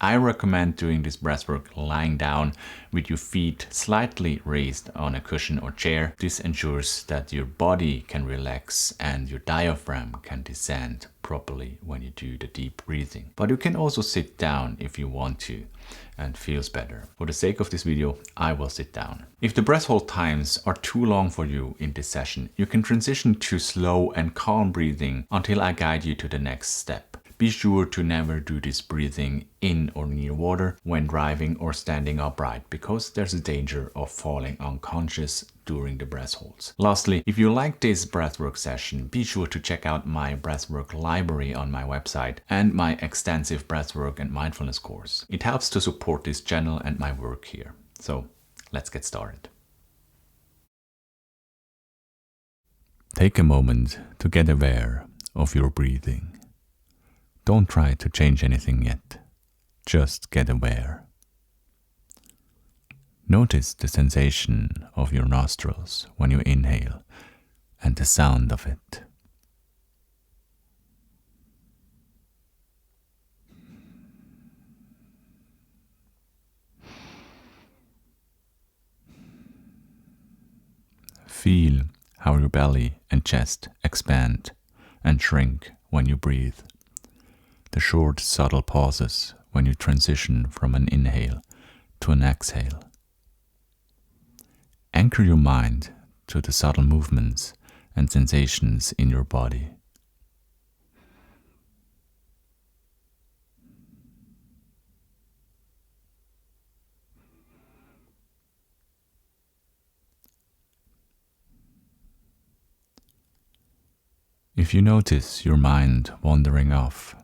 I recommend doing this breathwork lying down with your feet slightly raised on a cushion or chair. This ensures that your body can relax and your diaphragm can descend properly when you do the deep breathing. But you can also sit down if you want to and feels better. For the sake of this video, I will sit down. If the breath hold times are too long for you in this session, you can transition to slow and calm breathing until I guide you to the next step. Be sure to never do this breathing in or near water when driving or standing upright, because there's a danger of falling unconscious during the breath holds. Lastly, if you like this breathwork session, be sure to check out my breathwork library on my website and my extensive breathwork and mindfulness course. It helps to support this channel and my work here. So let's get started. Take a moment to get aware of your breathing. Don't try to change anything yet. Just get aware. Notice the sensation of your nostrils when you inhale and the sound of it. Feel how your belly and chest expand and shrink when you breathe. The short, subtle pauses when you transition from an inhale to an exhale. Anchor your mind to the subtle movements and sensations in your body. If you notice your mind wandering off,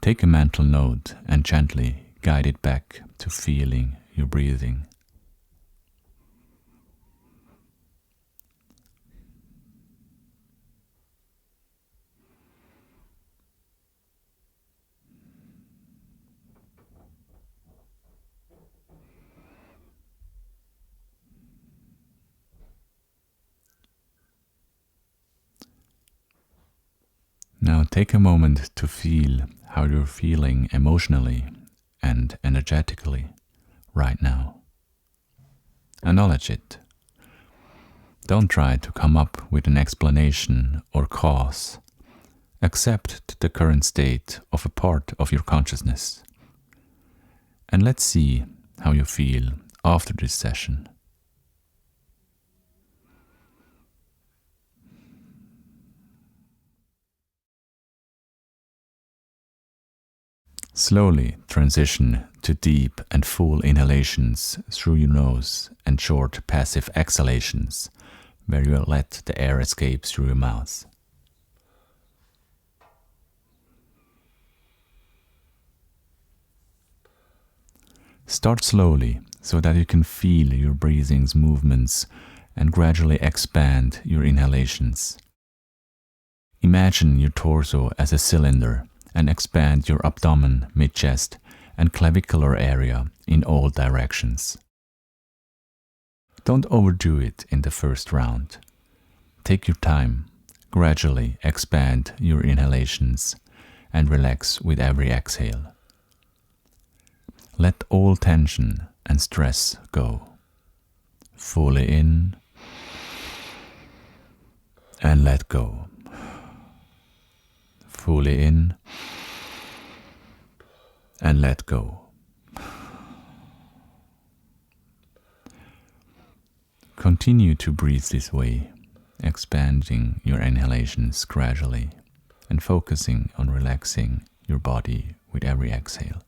take a mental note and gently guide it back to feeling your breathing. Now take a moment to feel how you're feeling emotionally and energetically right now. Acknowledge it. Don't try to come up with an explanation or cause. Accept the current state of a part of your consciousness. And let's see how you feel after this session. Slowly transition to deep and full inhalations through your nose and short passive exhalations where you let the air escape through your mouth. Start slowly so that you can feel your breathing's movements and gradually expand your inhalations. Imagine your torso as a cylinder and expand your abdomen, mid-chest, and clavicular area in all directions. Don't overdo it in the first round. Take your time, gradually expand your inhalations, and relax with every exhale. Let all tension and stress go. Fully in and let go. Fully in and let go. Continue to breathe this way, expanding your inhalations gradually and focusing on relaxing your body with every exhale.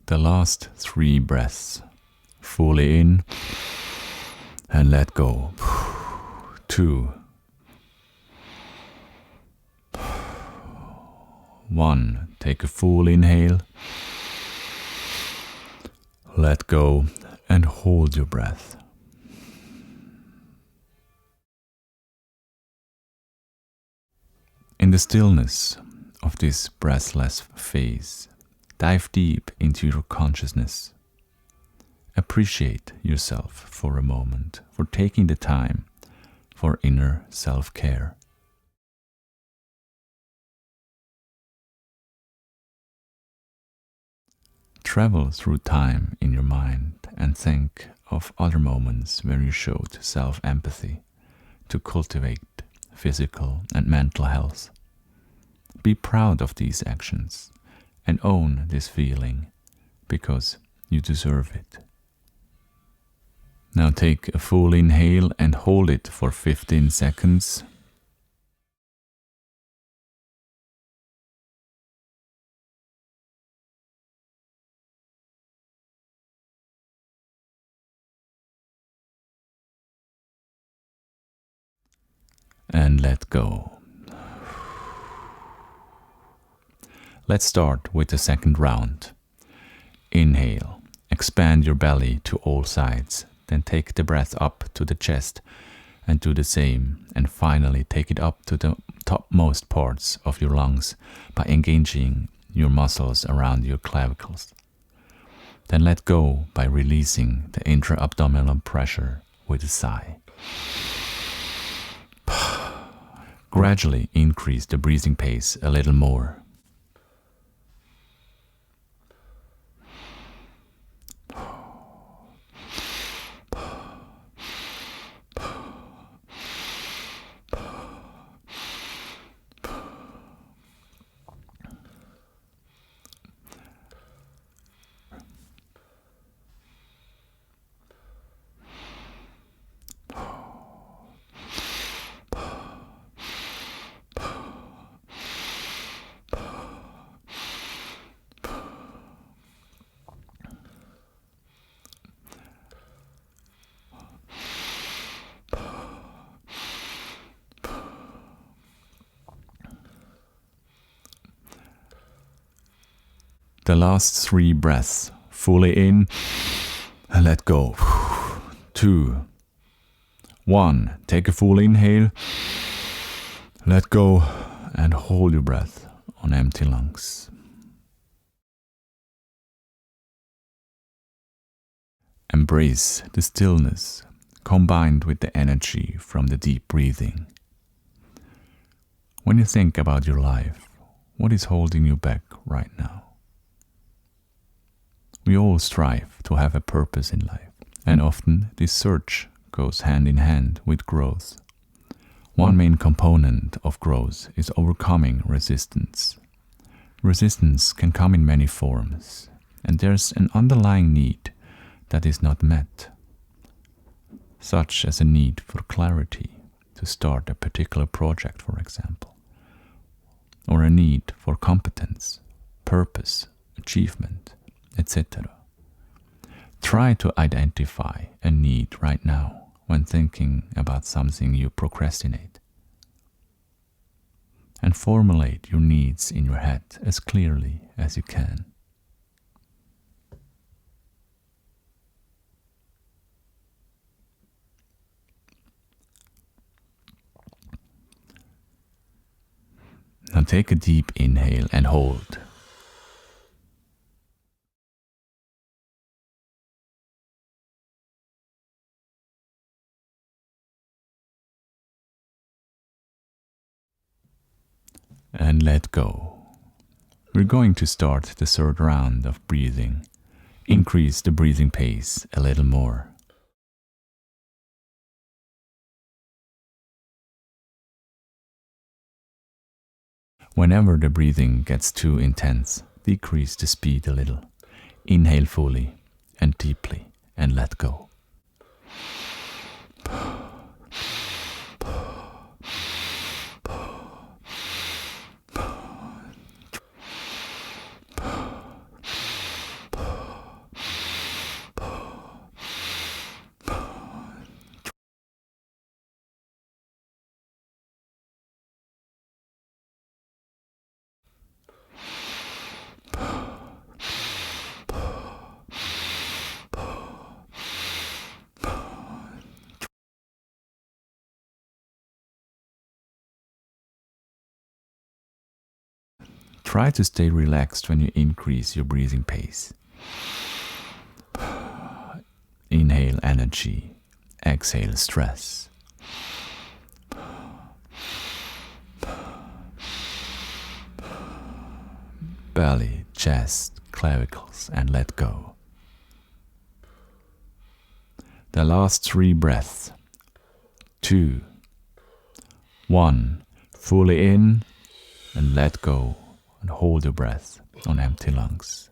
The last 3 breaths. Fully in and let go. 2. 1. Take a full inhale. Let go and hold your breath. In the stillness of this breathless phase, dive deep into your consciousness Appreciate yourself for a moment, for taking the time for inner self-care. Travel through time in your mind and think of other moments where you showed self-empathy to cultivate physical and mental health. Be proud of these actions and own this feeling because you deserve it. Now take a full inhale and hold it for 15 seconds. And let go. Let's start with the second round. Inhale, expand your belly to all sides, then take the breath up to the chest and do the same, and finally take it up to the topmost parts of your lungs by engaging your muscles around your clavicles. Then let go by releasing the intra-abdominal pressure with a sigh. Gradually increase the breathing pace a little more. The last 3 breaths, fully in and let go. 2, 1, take a full inhale, let go and hold your breath on empty lungs. Embrace the stillness combined with the energy from the deep breathing. When you think about your life, what is holding you back right now? We all strive to have a purpose in life, and often this search goes hand in hand with growth. One main component of growth is overcoming resistance. Resistance can come in many forms, and there's an underlying need that is not met, such as a need for clarity to start a particular project, for example, or a need for competence, purpose, achievement, etc. Try to identify a need right now when thinking about something you procrastinate, and formulate your needs in your head as clearly as you can. Now take a deep inhale and hold. And let go. We're going to start the third round of breathing. Increase the breathing pace a little more. Whenever the breathing gets too intense, decrease the speed a little. Inhale fully and deeply and let go. Try to stay relaxed when you increase your breathing pace. energy. Exhale stress. Belly, chest, clavicles, and let go. The last 3 breaths. 2, 1. Fully in and let go, and hold your breath on empty lungs.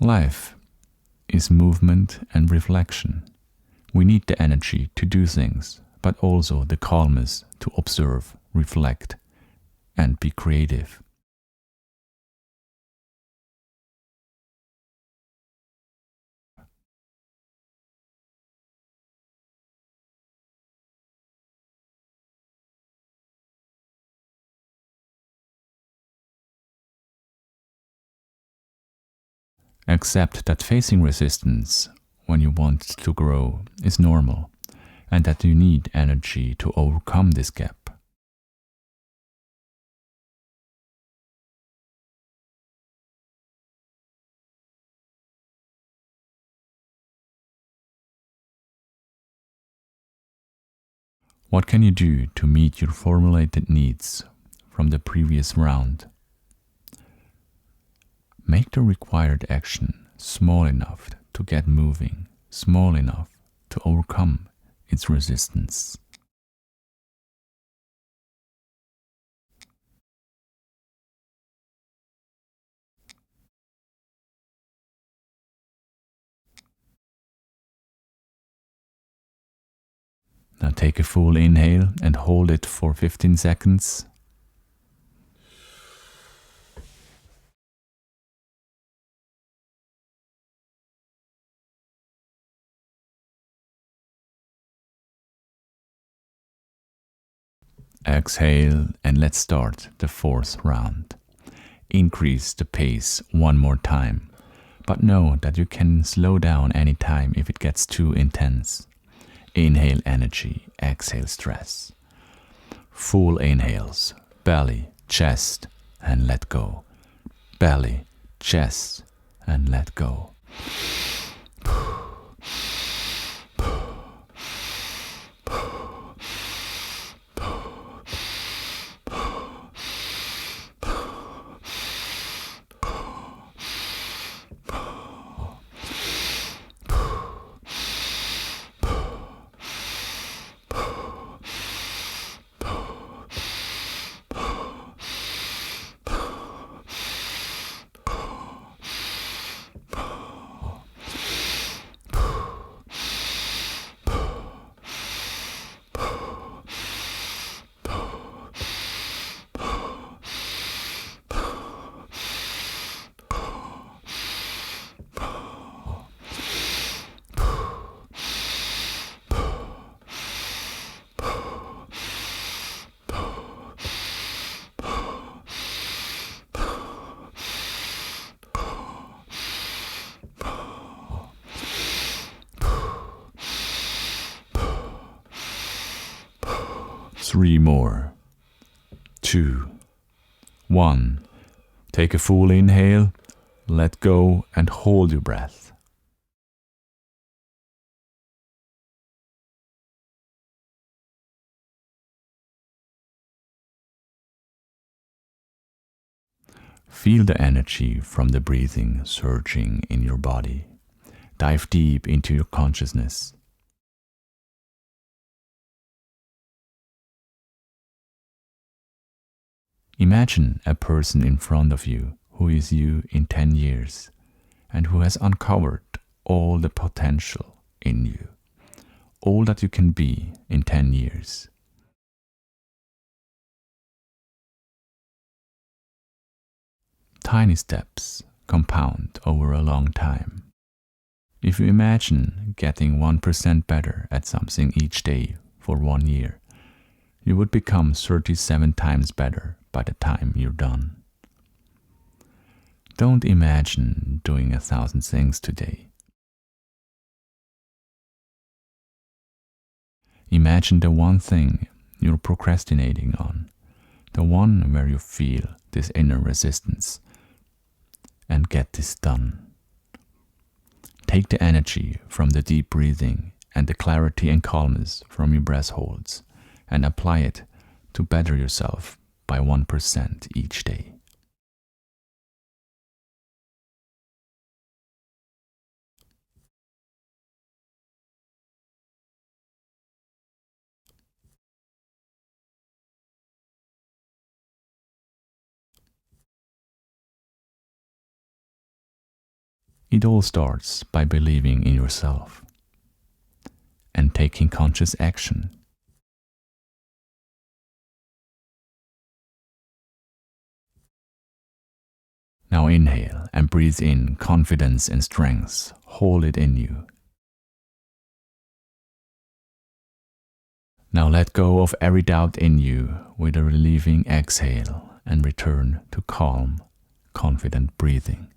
Life is movement and reflection. We need the energy to do things, but also the calmness to observe, reflect, and be creative. Accept that facing resistance when you want to grow is normal, and that you need energy to overcome this gap. What can you do to meet your formulated needs from the previous round? Make the required action small enough to get moving, small enough to overcome its resistance. Now take a full inhale and hold it for 15 seconds. Exhale, and let's start the 4th round. Increase the pace one more time, but know that you can slow down anytime if it gets too intense. Inhale energy, exhale stress. Full inhales, belly, chest, and let go. Belly, chest, and let go. Three more. 2, 1. Take a full inhale, let go, and hold your breath. Feel the energy from the breathing surging in your body. Dive deep into your consciousness. Imagine a person in front of you who is you in 10 years and who has uncovered all the potential in you, all that you can be in 10 years. Tiny steps compound over a long time. If you imagine getting 1% better at something each day for 1 year, you would become 37 times better by the time you're done. Don't imagine doing 1,000 things today. Imagine the one thing you're procrastinating on, the one where you feel this inner resistance, and and get this done. Take the energy from the deep breathing and the clarity and calmness from your breath holds and apply it to better yourself by 1% each day. It all starts by believing in yourself and taking conscious action. Now inhale and breathe in confidence and strength. Hold it in you. Now let go of every doubt in you with a relieving exhale and return to calm, confident breathing.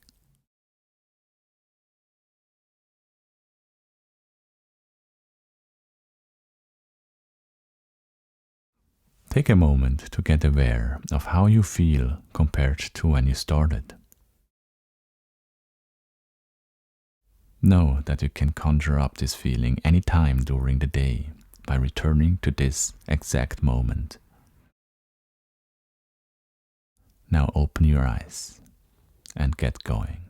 Take a moment to get aware of how you feel compared to when you started. Know that you can conjure up this feeling anytime during the day by returning to this exact moment. Now open your eyes and get going.